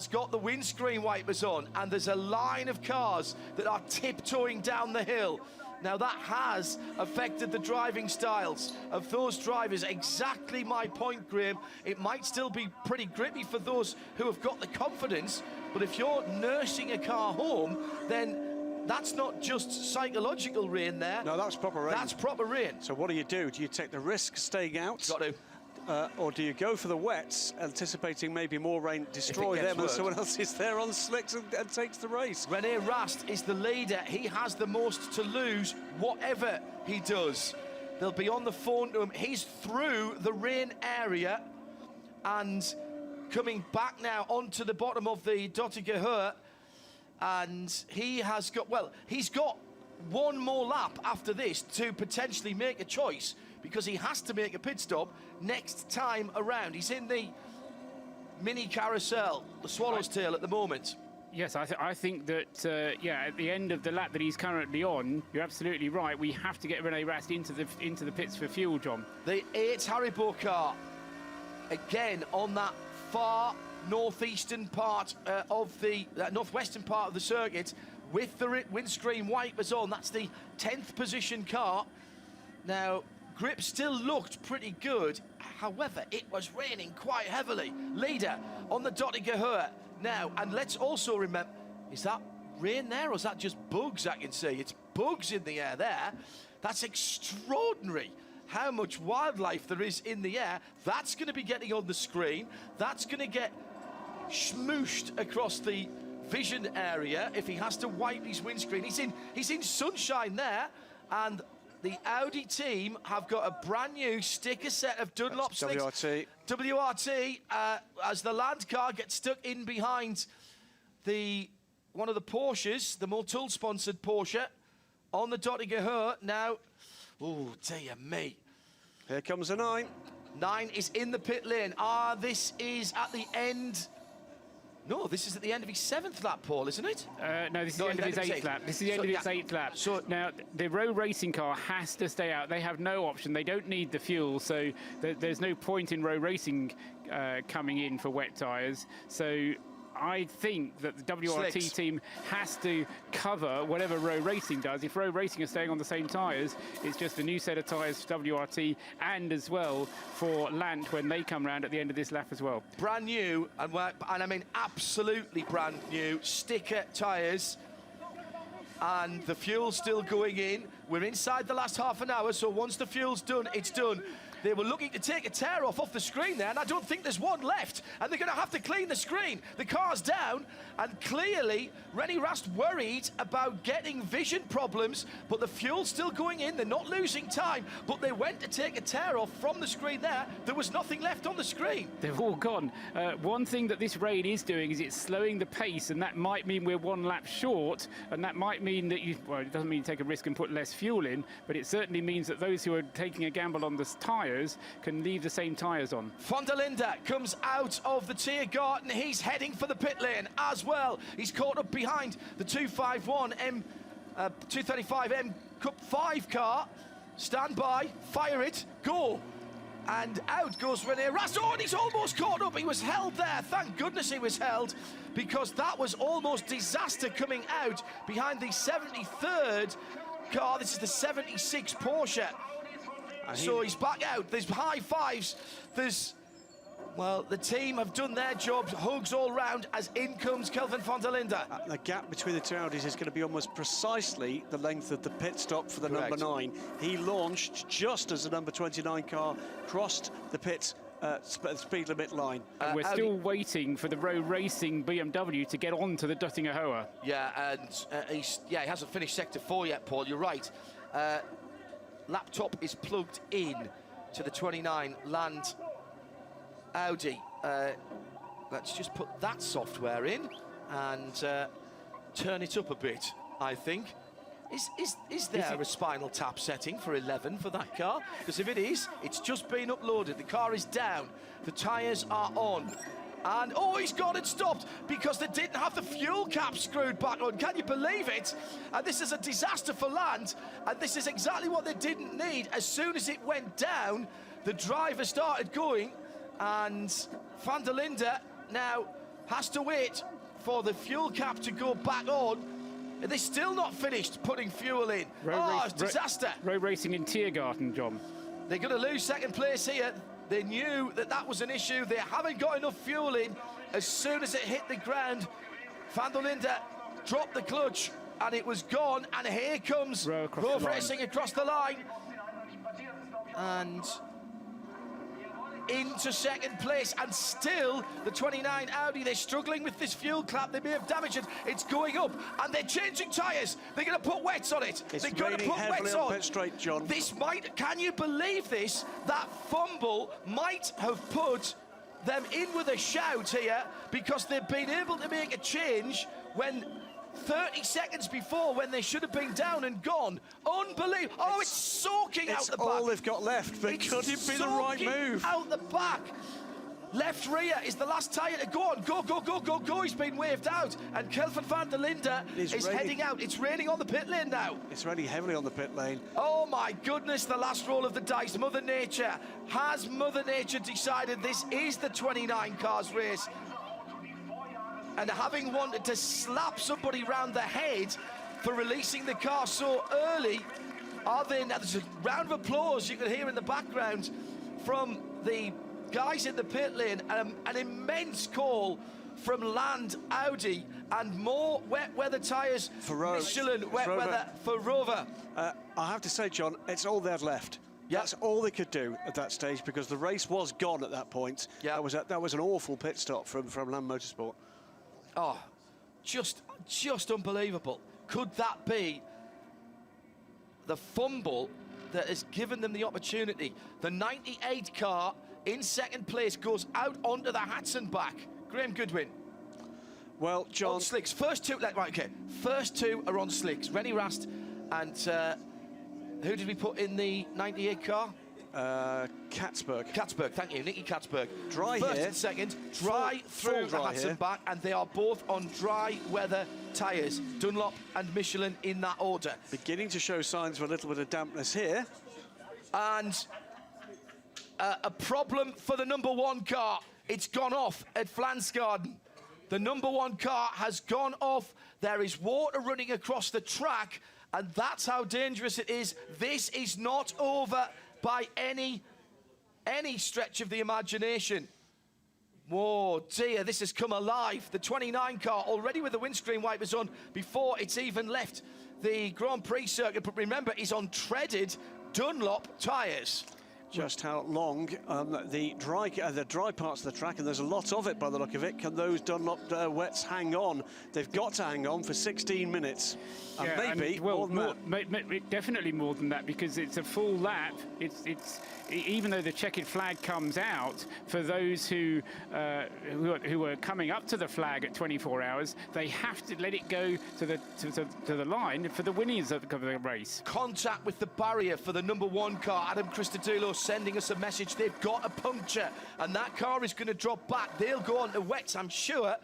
has got the windscreen wipers on, and there's a line of cars that are tiptoeing down the hill. Now that has affected the driving styles of those drivers. Exactly my point, Graham. It might still be pretty grippy for those who have got the confidence, but if you're nursing a car home, then that's not just psychological rain there. No, that's proper rain. That's proper rain. So what do? Do you take the risk staying out? Got to. Or do you go for the wets, anticipating maybe more rain destroy them and someone else is there on slicks and takes the race? Rene Rast is the leader. He has the most to lose, whatever he does. They'll be on the phone to him. He's through the rain area and coming back now onto the bottom of the Dottinger. And he has got, well, he's got one more lap after this to potentially make a choice, because he has to make a pit stop next time around. He's in the mini carousel, the Swallow's Tail at the moment. Yes, I think that, yeah, at the end of the lap that he's currently on, you're absolutely right. We have to get Rene Rast into the pits for fuel, John. The 8 Haribo car, again on that far northeastern part of the northwestern part of the circuit, with the windscreen wipers on. That's the 10th position car. Now, grip still looked pretty good. However, it was raining quite heavily. Leader on the Dottinger now. And let's also remember, is that rain there or is that just bugs I can see? It's bugs in the air there. That's extraordinary how much wildlife there is in the air. That's going to be getting on the screen. That's going to get smooshed across the vision area if he has to wipe his windscreen. He's in sunshine there, and the Audi team have got a brand new sticker set of Dunlop slicks. WRT as the Land car gets stuck in behind one of the Porsches, the Motul sponsored Porsche on the Dottinger now. Oh dear me. Here comes a 9. 9 is in the pit lane. This is at the end. No, this is at the end of his 7th lap, Paul, isn't it? No, this is the end of his 8th lap. This is the end of his 8th lap. So now, the road racing car has to stay out. They have no option. They don't need the fuel, so there's no point in road racing coming in for wet tyres. So I think that the WRT team has to cover whatever road racing does. If road racing is staying on the same tyres, it's just a new set of tyres for WRT and as well for Lant when they come round at the end of this lap as well. Brand new, and I mean absolutely brand new, sticker tyres. And the fuel's still going in. We're inside the last half an hour, so once the fuel's done, it's done. They were looking to take a tear off the screen there, and I don't think there's one left. And they're going to have to clean the screen. The car's down, and clearly Rene Rast worried about getting vision problems, but the fuel's still going in. They're not losing time, but they went to take a tear off from the screen there. There was nothing left on the screen. They've all gone. One thing that this rain is doing is it's slowing the pace, and that might mean we're one lap short, and that might mean that well, it doesn't mean you take a risk and put less fuel in, but it certainly means that those who are taking a gamble on the tyre can leave the same tyres on. Van der Linde comes out of the Tiergarten. He's heading for the pit lane as well. He's caught up behind the 235M Cup 5 car. Stand by, fire it, go. And out goes Rene Rast. Oh, and he's almost caught up. He was held there. Thank goodness he was held, because that was almost disaster coming out behind the 73rd car. This is the 76 Porsche. So he's back out. There's high fives. Well, the team have done their job. Hugs all round as in comes Kelvin van der Linde. The gap between the two Audis is going to be almost precisely the length of the pit stop for the number 9. He launched just as the number 29 car crossed the pit speed limit line. And we're still waiting for the road racing BMW to get on to the Dottinger. Yeah, and he hasn't finished sector 4 yet, Paul. You're right. Laptop is plugged in to the 29 Land Audi. Let's just put that software in and turn it up a bit, I think. Is there a spinal tap setting for 11 for that car? Because if it is, it's just been uploaded. The car is down. The tyres are on. And, oh, he's gone and stopped because they didn't have the fuel cap screwed back on. Can you believe it? And this is a disaster for Land. And this is exactly what they didn't need. As soon as it went down, the driver started going. And Van der Linde now has to wait for the fuel cap to go back on. They're still not finished putting fuel in. It's a disaster. Road racing in Tiergarten, John. They're going to lose second place here. They knew that that was an issue. They haven't got enough fuel in. As soon as it hit the ground, Van der Linde dropped the clutch and it was gone. And here comes Road Racing across the line. And into second place, and still the 29 Audi, they're struggling with this fuel cap. They may have damaged it. It's going up, and they're changing tyres. They're going to put wets on it. It's they're going to put wets on pit straight, John. This might, can you believe this? That fumble might have put them in with a shout here, because they've been able to make a change when 30 seconds before, when they should have been down and gone. Unbelievable. Oh, it's soaking out the back. It's all they've got left, but could it be the right move? Out the back. Left rear is the last tyre to go on. Go, go, go, go, go. He's been waved out. And Kelvin van der Linde is heading out. It's raining on the pit lane now. It's raining heavily on the pit lane. Oh, my goodness, the last roll of the dice. Mother Nature. Has Mother Nature decided this is the 29 cars race? And having wanted to slap somebody round the head for releasing the car so early, there's a round of applause you can hear in the background from the guys in the pit lane. An immense call from Land Audi, and more wet weather tyres for Michelin wet weather for Rover. I have to say, John, it's all they had left. Yep. That's all they could do at that stage, because the race was gone at that point. Yep. That was an awful pit stop from Land Motorsport. Oh, just unbelievable. Could that be the fumble that has given them the opportunity? The 98 car in second place goes out onto the Hudson back. Graham Goodwin. Well, John... On slicks. First two are on slicks. Rennie Rast and who did we put in the 98 car? Katzberg. Katzberg, thank you, Nicky Katzberg. Dry First here. and second, dry through the Hudson back, and they are both on dry weather tyres. Dunlop and Michelin in that order. Beginning to show signs of a little bit of dampness here. And a problem for the number one car. It's gone off at Flansgarden. The number one car has gone off. There is water running across the track, and that's how dangerous it is. This is not over by any stretch of the imagination. Whoa, dear, this has come alive. The 29 car already with the windscreen wipers on before it's even left the Grand Prix circuit. But remember, it's on treaded Dunlop tyres. Just how long the dry parts of the track, and there's a lot of it by the look of it, can those Dunlop wets hang on? They've got to hang on for 16 minutes. Yeah, maybe more than that. Definitely more than that, because it's a full lap. It's even though the checkered flag comes out, for those who are coming up to the flag at 24 hours, they have to let it go to the line for the winners of the race. Contact with the barrier for the number one car. Adam Christodoulou sending us a message. They've got a puncture, and that car is going to drop back. They'll go on to wets, I'm sure,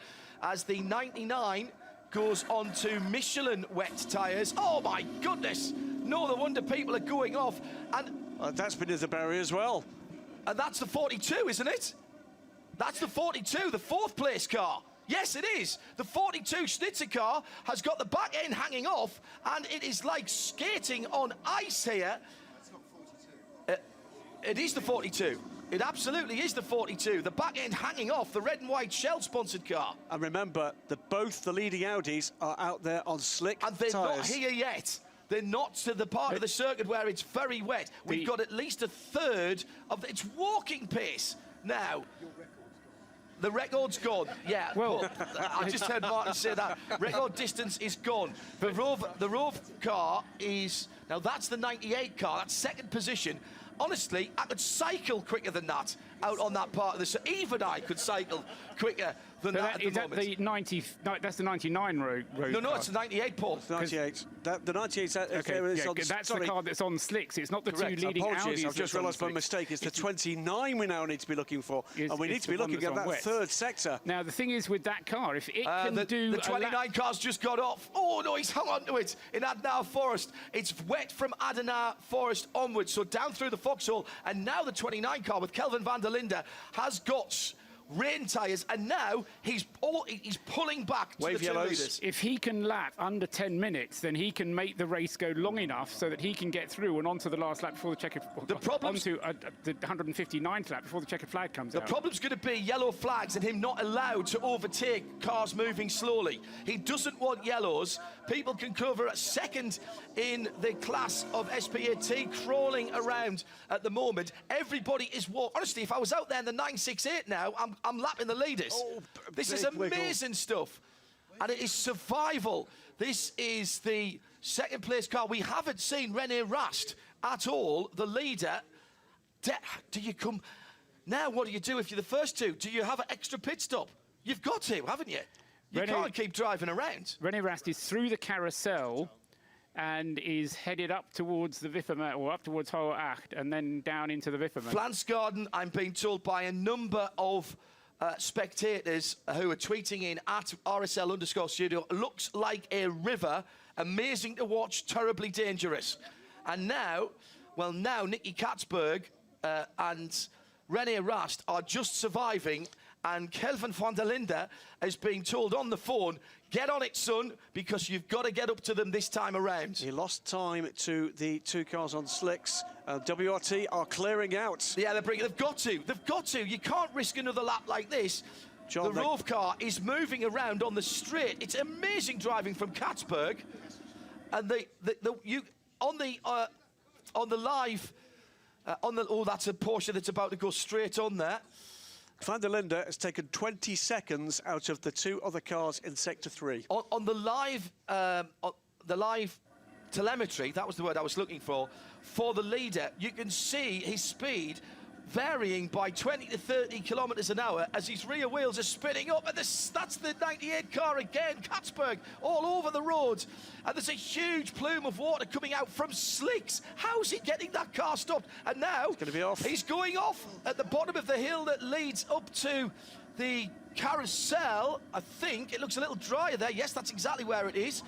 as the 99 goes on to Michelin wet tyres. Oh my goodness! No wonder people are going off. And that's been at the barrier as well. And that's the 42, isn't it? That's the 42, the fourth place car. Yes, it is. The 42 Schnitzer car has got the back end hanging off, and it is like skating on ice here. That's not 42. It is the 42. It absolutely is the 42. The back end hanging off, the red and white Shell-sponsored car. And remember that both the leading Audis are out there on slick and they're tyres. not here yet. They're not to the part of the circuit where it's very wet. We've got at least a third of it's walking pace now. The record's gone. Yeah, well, I just heard Martin say that. Record distance is gone. The Rove car is, now that's the 98 car, that's second position. Honestly, I could cycle quicker than that out on that part of the circuit. Even I could cycle quicker than that at the moment. Is that the 90? No, that's the 99 road No, car. it's the 98, Paul. It's 98. The 98. Okay, that's the car that's on slicks. It's not the Correct. two leading Apologies, Audis. I've just realised my mistake. It's the 29 we now need to be looking for, and we need to be looking at that third sector. Now the thing is with that car, if it can do the 29 car's just got off. Oh no, he's hung on to it in Adenauer Forest. It's wet from Adenauer Forest onwards, so down through the foxhole, and now the 29 car with Kelvin van der Linde has got rain tyres, and now he's pulling back to Wave the 2 yellows. leaders. If he can lap under 10 minutes, then he can make the race go long enough so that he can get through and onto the last lap before the checkered... onto the 159th lap before the checkered flag comes out. The problem's going to be yellow flags and him not allowed to overtake cars moving slowly. He doesn't want yellows. People can cover a second in the class of SPAT, crawling around at the moment. Everybody is honestly, if I was out there in the 968 now, I'm lapping the leaders. Oh, this is amazing stuff. And it is survival. This is the second place car. We haven't seen Rene Rast at all, the leader. Do you come... Now, what do you do if you're the first two? Do you have an extra pit stop? You've got to, haven't you? You can't keep driving around. Rene Rast is through the carousel and is headed up towards the Wifferman, or up towards Hohe Acht, and then down into the Wifferman. Flansgarden, I'm being told by a number of spectators who are tweeting in at RSL_studio, looks like a river. Amazing to watch, terribly dangerous. And now, Nicky Katzberg and Rene Rast are just surviving, and Kelvin van der Linde is being told on the phone, get on it, son, because you've got to get up to them this time around. He lost time to the 2 cars on slicks. WRT are clearing out. Yeah, they've got to. They've got to. You can't risk another lap like this. John, the Rove car is moving around on the straight. It's amazing driving from Katzberg. And on the live, that's a Porsche that's about to go straight on there. Van der Linde has taken 20 seconds out of the 2 other cars in Sector 3. On the live telemetry, that was the word I was looking for the leader, you can see his speed varying by 20 to 30 kilometres an hour as his rear wheels are spinning up. And that's the 98 car again, Katzberg, all over the road. And there's a huge plume of water coming out from slicks. How's he getting that car stopped? And now it's going to be off. He's going off at the bottom of the hill that leads up to the carousel. I think it looks a little drier there. Yes, that's exactly where it is.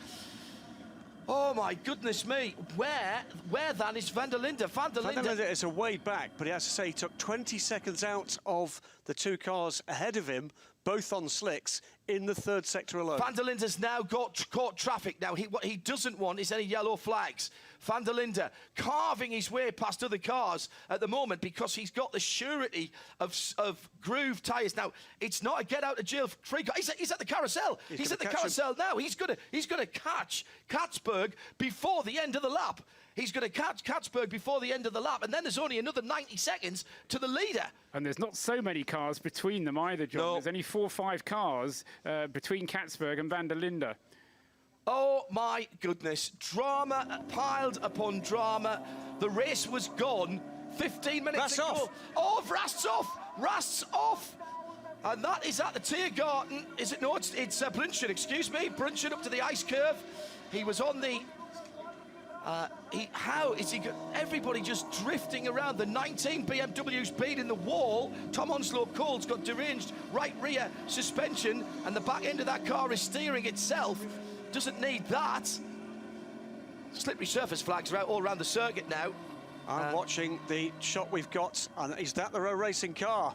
Oh my goodness me, where then is Van der Linde? Van der Linde is a way back, but he has to say he took 20 seconds out of the 2 cars ahead of him, both on slicks, in the 3rd sector alone. Van der Linde's now caught traffic. Now, what he doesn't want is any yellow flags. Van der Linde carving his way past other cars at the moment because he's got the surety groove tyres. Now, it's not a get-out-of-jail-free car. He's at the carousel. He's at the carousel now. He's gonna catch Katzberg before the end of the lap. He's going to catch Katzberg before the end of the lap, and then there's only another 90 seconds to the leader. And there's not so many cars between them either, John. No. There's only 4 or 5 cars between Katzberg and Van der Linde. Oh, my goodness. Drama piled upon drama. The race was gone 15 minutes ago. Off. Oh, Rast's off. Rast's off. And that is at the Tiergarten. Is it? No, it's Brunchen, excuse me. Brunchen up to the ice curve. He was on the... how is he? Everybody just drifting around. The 19 BMW's beating the wall. Tom Onslow-Cole's got deranged right rear suspension, and the back end of that car is steering itself. Doesn't need that. Slippery surface flags are out all around the circuit now. I'm watching the shot we've got, and is that the row racing car?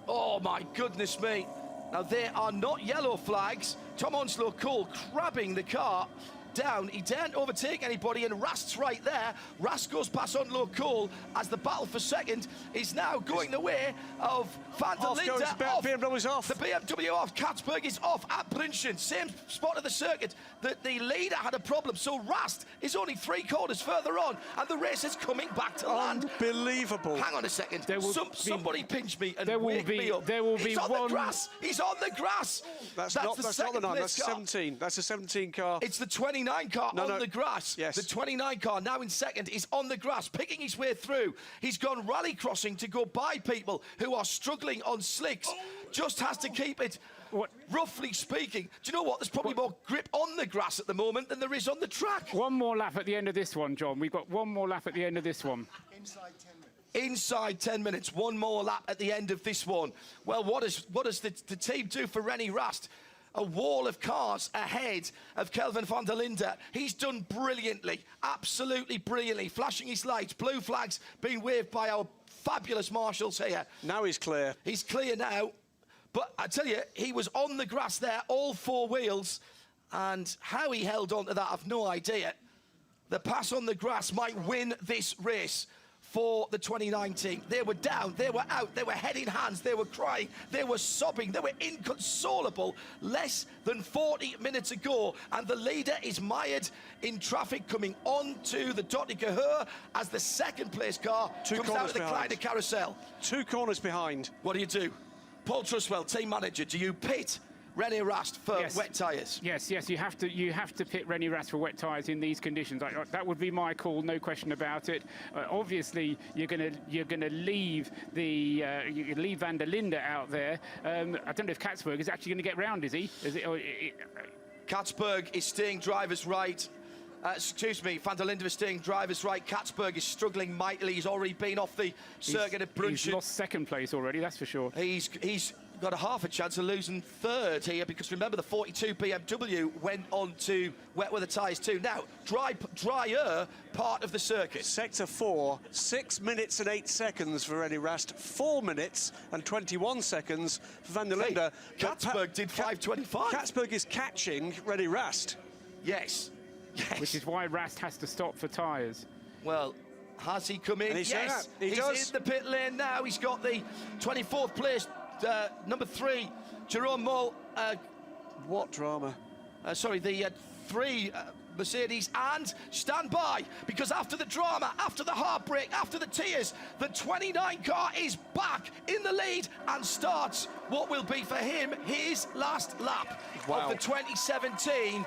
Oh my goodness me! Now there are not yellow flags. Tom Onslow-Cole crabbing the car down. He daren't overtake anybody, and Rast's right there. Rast goes past Onslow-Cole as the battle for second is now going the way of Van der Linde. Off. BMW's off. The BMW off. Katzberg is off at Brunchen. Same spot of the circuit. The leader had a problem, so Rast is only 3 corners further on, and the race is coming back to land. Unbelievable. Hang on a second. Somebody pinch me and wake me up. There will be He's on one... the grass. He's on the grass. That's not the 9. That's car. 17. That's a 17 car. It's the 29 car on the grass. Yes. The 29 car now in second is on the grass, picking his way through. He's gone rally crossing to go by people who are struggling on slicks. Just has to keep it, roughly speaking. Do you know what? There's probably more grip on the grass at the moment than there is on the track. One more lap at the end of this one, John. We've got one more lap at the end of this one. Inside 10 minutes. Inside 10 minutes, one more lap at the end of this one. Well, what does the team do for Rene Rast? A wall of cars ahead of Kelvin van der Linde. He's done brilliantly, absolutely brilliantly, flashing his lights, blue flags being waved by our fabulous marshals here. Now he's clear. He's clear now. But I tell you, he was on the grass there, all four wheels. And how he held on to that, I've no idea. The pass on the grass might win this race for the 2019. They were down, they were out, they were head in hands, they were crying, they were sobbing, they were inconsolable. Less than 40 minutes ago, and the leader is mired in traffic coming onto the Dottie Cahir as the second place car comes out of the Kleiner carousel. 2 corners behind. What do? Paul Truswell, team manager, do you pit René Rast for wet tyres? Yes, you have to pit René Rast for wet tyres in these conditions. That would be my call, no question about it. Obviously, you're gonna leave leave Van der Linde out there. I don't know if Katzberg is actually going to get round. Is he? Katzberg is staying driver's right. Excuse me, Van der Linde is staying driver's right. Katzberg is struggling mightily. He's already been off the circuit at Brunchen. He's lost second place already, that's for sure. He's got a half a chance of losing third here, because remember the 42 BMW went on to wet weather tyres too. Now, drier part of the circuit. Sector 4, 6 minutes and 8 seconds for René Rast, 4 minutes and 21 seconds for Van der Linde. Hey, Katzberg did 5:25. Katzberg is catching René Rast. Yes. Which is why Rast has to stop for tyres. Well, has he come in? Yes, he's in the pit lane now. He's got the 24th place, number 3, Jerome Moll. What drama? Sorry, the 3 Mercedes. And stand by, because after the drama, after the heartbreak, after the tears, the 29 car is back in the lead and starts what will be for him his last lap of the 2017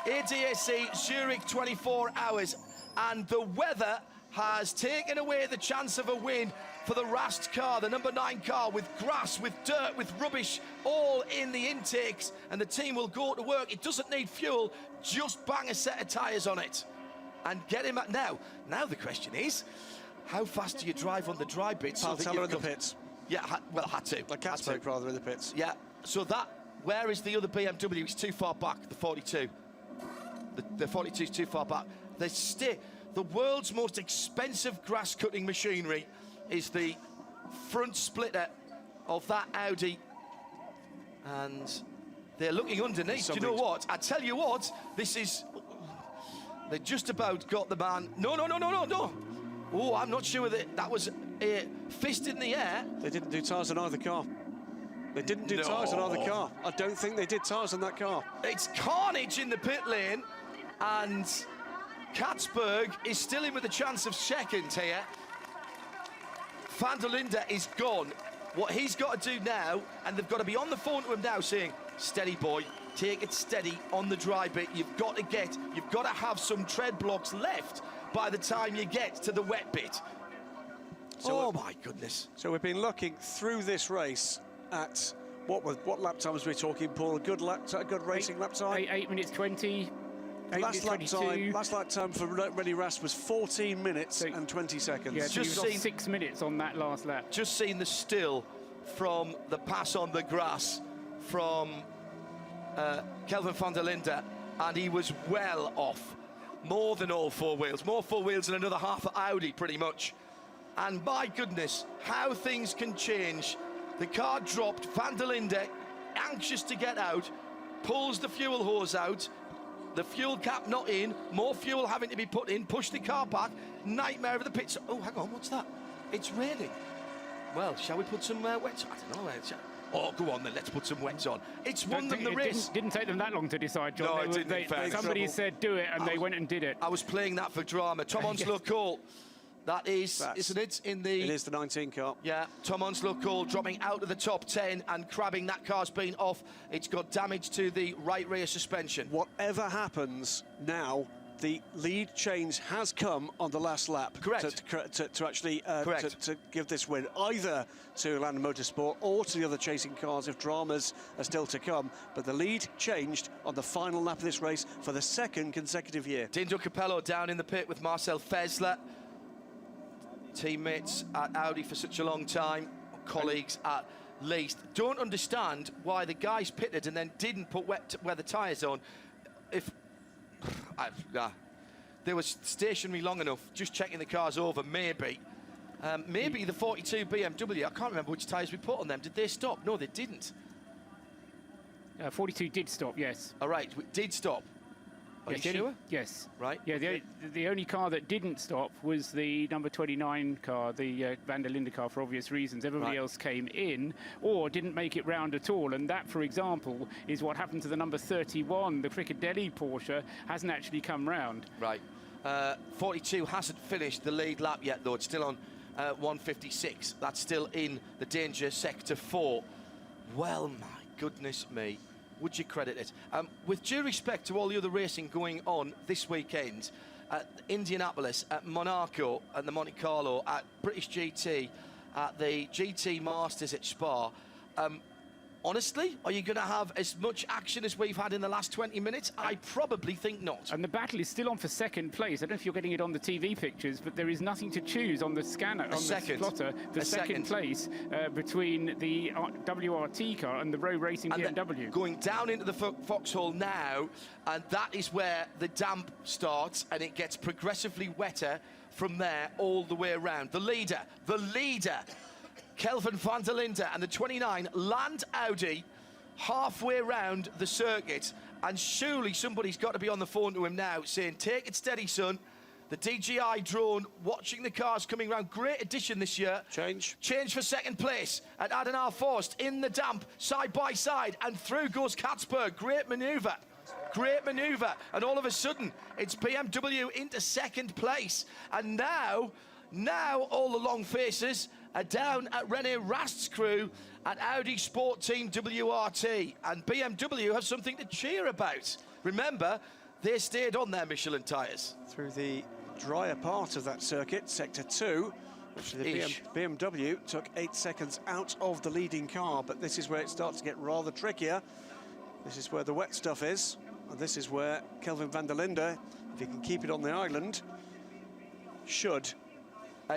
ADAC Zurich 24 Hours. And the weather has taken away the chance of a win for the Rast car, the number 9 car, with grass, with dirt, with rubbish, all in the intakes, and the team will go to work. It doesn't need fuel, just bang a set of tyres on it and get him at now. Now the question is, how fast do you drive on the dry bits? Palteller in the pits. Yeah, had to. Like Katzberg rather in the pits. Yeah, so where is the other BMW? It's too far back, the 42. The 42 is too far back. The world's most expensive grass cutting machinery is the front splitter of that Audi, and they're looking underneath. Do you know what? I tell you what, they just about got the man. No. Oh, I'm not sure that was a fist in the air. They didn't do tyres on either car. They didn't do tyres on either car. I don't think they did tyres on that car. It's carnage in the pit lane, and Katzberg is still in with a chance of second here. Van der Linde is gone. What he's got to do now, and they've got to be on the phone to him now saying, steady boy, take it steady on the dry bit. You've got to have some tread blocks left by the time you get to the wet bit. So my goodness. So we've been looking through this race at what lap times we're talking, Paul? A good racing lap time? 8 minutes 20. Last lap time for René Rast was 14 minutes and 20 seconds. Yeah, just lost 6 minutes on that last lap. Just seen the still from the pass on the grass from Kelvin van der Linde, and he was well off. More than all 4 wheels. More 4 wheels and another half of Audi, pretty much. And my goodness, how things can change. The car dropped, Van der Linde, anxious to get out, pulls the fuel hose out, the fuel cap not in, more fuel having to be put in, push the car back, nightmare of the pits. Oh, hang on, what's that? It's raining. Well, shall we put some wets on? I don't know. Oh, go on then, let's put some wets on. It's won them the race. Didn't take them that long to decide, John. No, it didn't. Somebody said do it, and they went and did it. I was playing that for drama. Tom Onslow Cole. That is, isn't it? It is the 19 car. Yeah, Tom Onslow Cole dropping out of the top 10 and crabbing. That car's been off. It's got damage to the right rear suspension. Whatever happens now, the lead change has come on the last lap. Correct. To actually to give this win either to Land Motorsport or to the other chasing cars if dramas are still to come. But the lead changed on the final lap of this race for the 2nd consecutive year. Dindo Capello down in the pit with Marcel Fessler. Teammates at Audi for such a long time, colleagues at least. Don't understand why the guys pitted and then didn't put weather tyres on. If they were stationary long enough, just checking the cars over, maybe. Maybe the 42 BMW, I can't remember which tyres we put on them. Did they stop? No, they didn't. 42 did stop, yes. All right, we did stop. Are Yes, you sure? Yes. Right. Yeah, okay. the only car that didn't stop was the number 29 car, the Van der Linde car, for obvious reasons. Everybody else came in or didn't make it round at all. And that, for example, is what happened to the number 31, the Piccadilly Porsche, hasn't actually come round. Right. 42 hasn't finished the lead lap yet, though. It's still on 156. That's still in the danger sector 4. Well, my goodness me. Would you credit it? With due respect to all the other racing going on this weekend, at Indianapolis, at Monaco, and the Monte Carlo, at British GT, at the GT Masters at Spa, honestly, are you going to have as much action as we've had in the last 20 minutes? I probably think not. And the battle is still on for second place. I don't know if you're getting it on the TV pictures, but there is nothing to choose on the scanner, on the plotter, for second place between the WRT car and the Row Racing BMW. Going down into the foxhole now, and that is where the damp starts, and it gets progressively wetter from there all the way around. The leader, Kelvin van der Linde, and the 29 Land Audi halfway round the circuit, and surely somebody's got to be on the phone to him now saying, take it steady, son. The DJI drone watching the cars coming round. Great addition this year. Change for second place at Adenauer Forst in the damp, side by side, and through goes Katzberg. Great manoeuvre. And all of a sudden it's BMW into second place, and now all the long faces are down at René Rast's crew at Audi Sport Team WRT, and BMW have something to cheer about. Remember, they stayed on their Michelin tyres. Through the drier part of that circuit, sector 2, actually the BMW took 8 seconds out of the leading car, but this is where it starts to get rather trickier. This is where the wet stuff is, and this is where Kelvin van der Linde, if he can keep it on the island, should.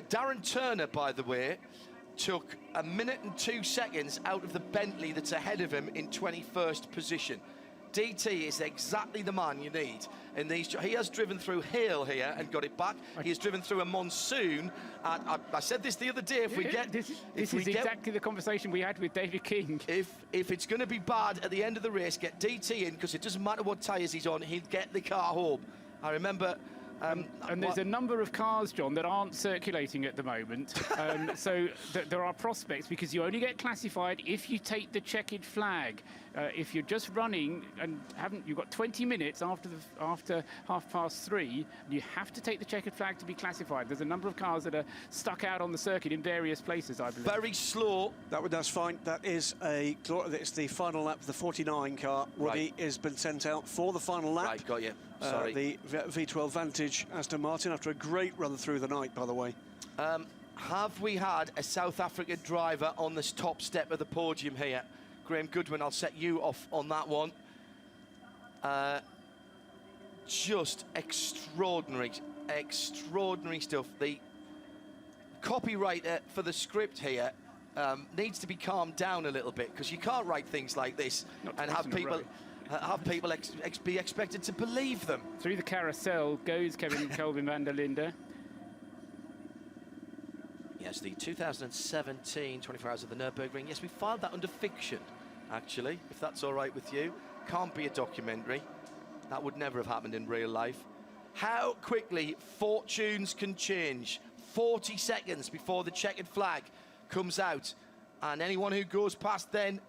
Darren Turner, by the way, took 1 minute and 2 seconds out of the Bentley that's ahead of him in 21st position. DT is exactly the man you need in these. He has driven through hail here and got it back. He has driven through a monsoon. I said this the other day. If we get this is exactly the conversation we had with David King. If it's going to be bad at the end of the race, get DT in, because it doesn't matter what tyres he's on. He'll get the car home. I remember. And there's a number of cars, John, that aren't circulating at the moment. So there are prospects, because you only get classified if you take the checkered flag. If you're just running and you've got 20 minutes after 3:30, you have to take the checkered flag to be classified. There's a number of cars that are stuck out on the circuit in various places, I believe. Very slow. That's fine. That is it's the final lap of the 49 car. Woody has been sent out for the final lap. Right, got you. Sorry. The V12 Vantage Aston Martin, after a great run through the night, by the way. Have we had a South African driver on this top step of the podium here? Graham Goodwin, I'll set you off on that one. Just extraordinary stuff. The copywriter for the script here needs to be calmed down a little bit, because you can't write things like this and have people be expected to believe them. Through the carousel goes Kelvin van der Linde. Yes, the 2017 24 Hours of the Nürburgring. Yes, we filed that under fiction, actually, if that's all right with you. Can't be a documentary. That would never have happened in real life. How quickly fortunes can change. 40 seconds before the checkered flag comes out, and anyone who goes past then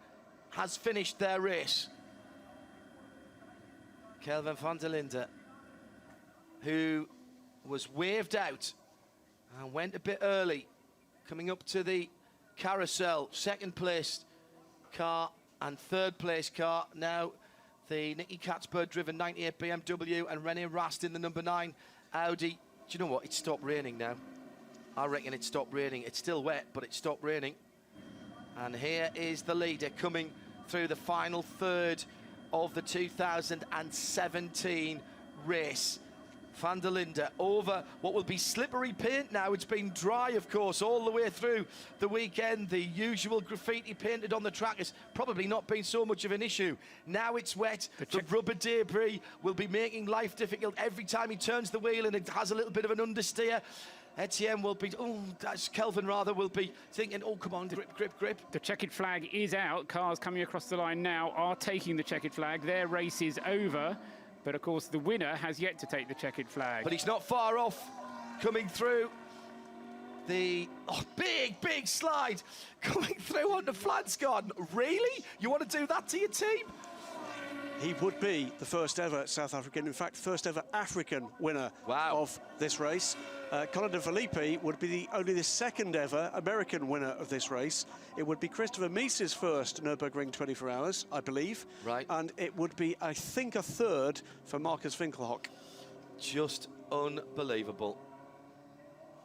has finished their race. Kelvin van der Linde, who was waved out and went a bit early, coming up to the carousel. Second place car and third place car. Now the Nicky Katzberg driven 98 BMW and René Rast in the number 9 Audi. Do you know what? It stopped raining now. I reckon it stopped raining. It's still wet, but it stopped raining. And here is the leader coming through the final third of the 2017 race. Van der Linde over what will be slippery paint now. It's been dry, of course, all the way through the weekend. The usual graffiti painted on the track has probably not been so much of an issue. Now it's wet. The rubber debris will be making life difficult every time he turns the wheel, and it has a little bit of an understeer. Etienne will be, that's Kelvin rather, will be thinking, oh, come on, grip, grip, grip. The checkered flag is out. Cars coming across the line now are taking the checkered flag. Their race is over. But, of course, the winner has yet to take the checkered flag. But he's not far off coming through. The big slide coming through onto Flansgarden. Really? You want to do that to your team? He would be the first ever South African, in fact, first ever African winner of this race. Colin de Filippi would be only the second ever American winner of this race. It would be Christopher Meese's first Nürburgring 24 Hours, I believe. Right. And it would be, I think, a third for Marcus Winkelhock. Just unbelievable.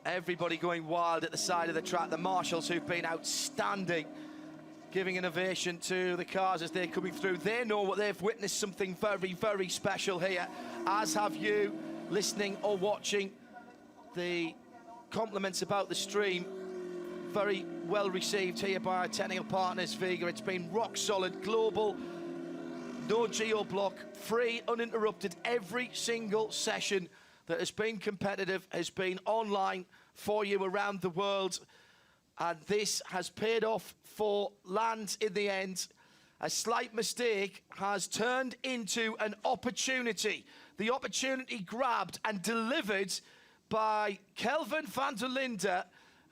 Everybody going wild at the side of the track. The marshals who've been outstanding, giving an ovation to the cars as they're coming through. They know what they've witnessed, something very, very special here, as have you, listening or watching. The compliments about the stream, very well received here by our technical partners, Vega. It's been rock solid, global, no geo-block, free, uninterrupted. Every single session that has been competitive has been online for you around the world. And this has paid off for Land in the end. A slight mistake has turned into an opportunity. The opportunity grabbed and delivered by Kelvin van der Linde,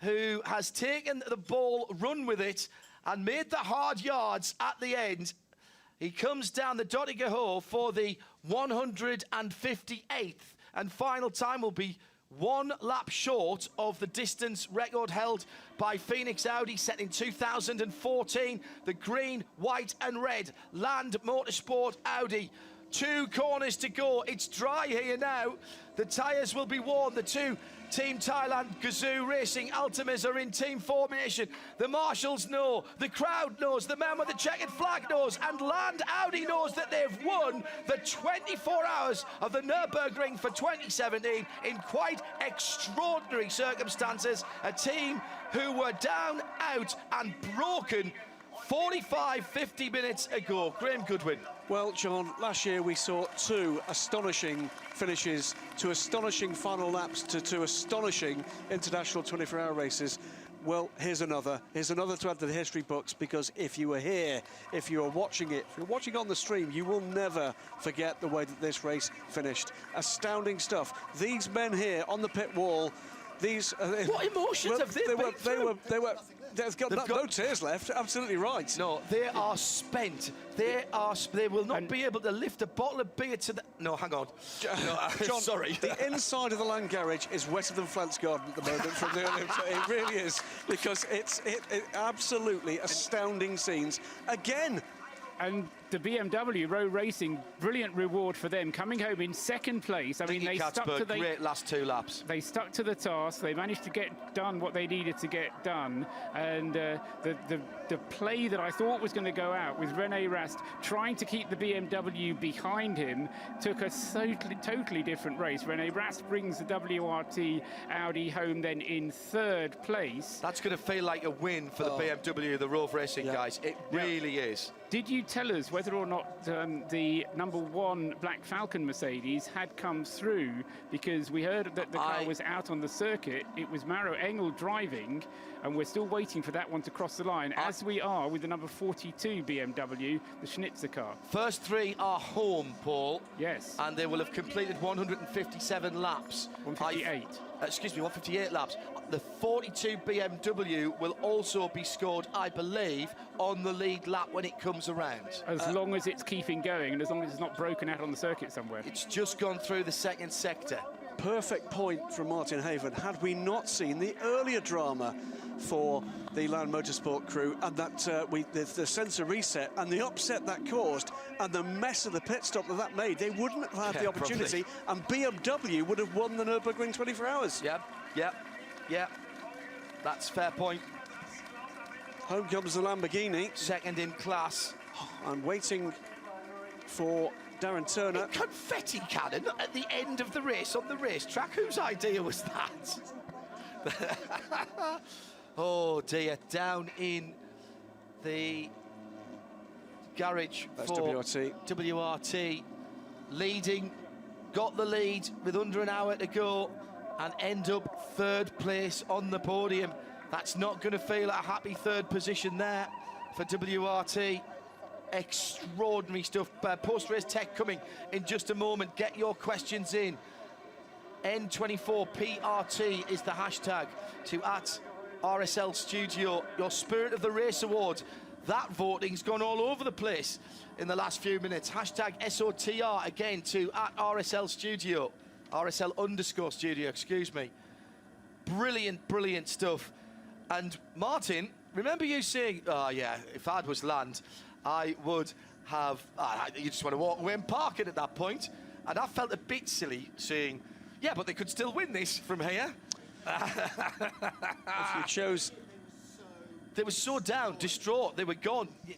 who has taken the ball, run with it, and made the hard yards at the end. He comes down the Dottinger for the 158th, and final time will be 1 lap short of the distance record held by Phoenix Audi, set in 2014. The green, white and red Land Motorsport Audi. 2 corners to go. It's dry here now. The tyres will be worn. The 2 Team Thailand Gazoo Racing Ultimas are in team formation. The marshals know, the crowd knows, the man with the checkered flag knows, and Land Audi knows that they've won the 24 hours of the Nürburgring for 2017 in quite extraordinary circumstances. A team who were down, out and broken 45-50 minutes ago. Graham Goodwin. Well, John, last year we saw 2 astonishing finishes, 2 astonishing final laps to 2 astonishing international 24-hour races. Well, here's another to add to the history books, because if you were here, if you were watching it, if you're watching on the stream, you will never forget the way that this race finished. Astounding stuff. These men here on the pit wall, these... what emotions have they been through? They've got no tears left. Absolutely right. No, they are spent. They will not be able to lift a bottle of beer to the... No, hang on. No, John, sorry. The inside of the Land garage is wetter than Flansgarden at the moment from the early... It really is, because it's absolutely astounding scenes. Again. And the BMW Row Racing, brilliant reward for them, coming home in second place. I mean, they stuck to the great last 2 laps. They stuck to the task. They managed to get done what they needed to get done. And the play that I thought was going to go out with Rene Rast trying to keep the BMW behind him took a totally different race. Rene Rast brings the WRT Audi home then in 3rd place. That's going to feel like a win for the BMW, the Rove Racing guys. It really is. Did you tell us whether or not the #1 Black Falcon Mercedes had come through? Because we heard that the car was out on the circuit. It was Maro Engel driving, and we're still waiting for that one to cross the line, as we are with the number 42 BMW, the Schnitzer car. First 3 are home, Paul. Yes. And they will have completed 157 laps. 158. Excuse me, 158 laps. The 42 BMW will also be scored, I believe, on the lead lap when it comes around. As long as it's keeping going and as long as it's not broken out on the circuit somewhere. It's just gone through the 2nd sector. Perfect point from Martin Haven. Had we not seen the earlier drama for the Land Motorsport crew and that the sensor reset and the upset that caused and the mess of the pit stop that made, they wouldn't have had the opportunity, and BMW would have won the Nürburgring 24 Hours. Yep. That's a fair point. Home comes the Lamborghini. 2nd in class. And waiting for Darren Turner. A confetti cannon at the end of the race on the racetrack. Whose idea was that? Oh dear, down in the garage That's for WRT. leading, got the lead with under an hour to go. and end up third place on the podium. That's not going to feel like a happy third position there for WRT. Extraordinary stuff. Post-race tech coming in just a moment. Get your questions in. N24PRT is the hashtag to @RSL Studio. Your Spirit of the Race Award. That voting's gone all over the place in the last few minutes. Hashtag SOTR again to @RSL Studio. RSL_studio, excuse me. Brilliant, brilliant stuff. And Martin, remember you saying, oh yeah, if I was land, I would have, you just want to walk away and park it at that point. And I felt a bit silly saying, yeah, but they could still win this from here. If you chose... They were so down, distraught, they were gone.